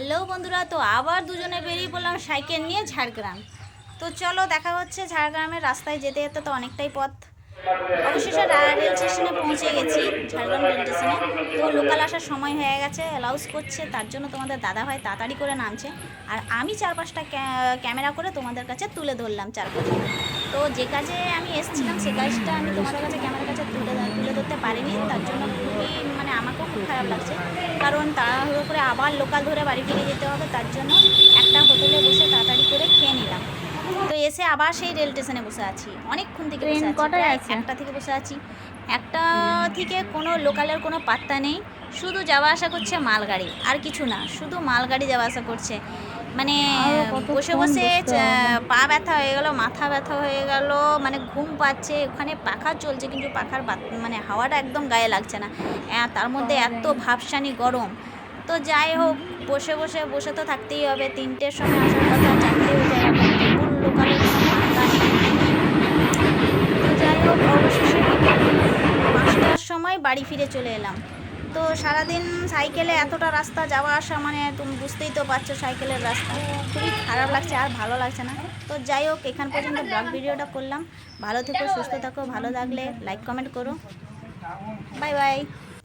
Hello বন্ধুরা, তো আবার দুজনে বেরিয়ে পড়লাম সাইকেল নিয়ে ঝাড়গ্রাম। তো চলো দেখা হচ্ছে। ঝাড়গ্রামের রাস্তায় যেতে যেতে তো অনেকটাই পথ। অবশেষে রেল স্টেশনে পৌঁছে গেছি, ঝাড়গ্রাম রেল স্টেশনে। তো লোকাল আসার সময় হয়ে গেছে, অ্যালাউন্স করছে, তার জন্য তোমাদের দাদাভাই তাড়াতাড়ি করে নামছে। আর আমি 4-5টা ক্যামেরা করে তোমাদের কাছে তুলে ধরলাম চারপাশে। তো যে কাজে আমি এসেছিলাম সে কাজটা আমি তোমাদের কাছে ক্যামেরার কাছে তুলে ধরতে পারিনি, তার জন্য খুবই আমাকেও খুব খারাপ লাগছে। কারণ তাড়াহুড়ো করে আবার লোকাল ধরে বাড়ি ফিরে যেতে হবে, তার জন্য একটা হোটেলে বসে তাড়াতাড়ি করে খেয়ে নিলাম। তো এসে আবার সেই রেল স্টেশনে বসে আছি, অনেকক্ষণ থেকে বসে আছি, প্রায় 1টা থেকে বসে আছি। 1টা থেকে কোনো লোকালের কোনো পাত্তা নেই, শুধু যাওয়া আসা করছে মালগাড়ি, আর কিছু না, শুধু মালগাড়ি যাওয়া আসা করছে। মানে বসে বসে পা ব্যথা হয়ে গেল, মাথা ব্যথা হয়ে গেল, মানে ঘুম পাচ্ছে। ওখানে পাখা চলছে কিন্তু পাখার হাওয়াটা একদম গায়ে লাগছে না, তার মধ্যে এত ভাবসানি গরম। তো যাই হোক, বসে তো থাকতেই হবে। 3টের সময় আসার কথা, 4টে হয়ে যায়, এখন তবুর লোকালের কোনো পাত্তা নেই। তো যাই হোক, অবশেষে 5টার সময় বাড়ি ফিরে চলে এলাম। তো সারাদিন সাইকেলে এতটা রাস্তা যাওয়া আসা, মানে তুমি বুঝতেই তো পারছো সাইকেলের রাস্তা, খুবই খারাপ লাগছে, আর ভালো লাগছে না। তো যাই হোক, এখান পর্যন্ত ব্লগ ভিডিওটা করলাম। ভালো থেকো, সুস্থ থাকো, ভালো লাগলে লাইক কমেন্ট করো। Bye bye.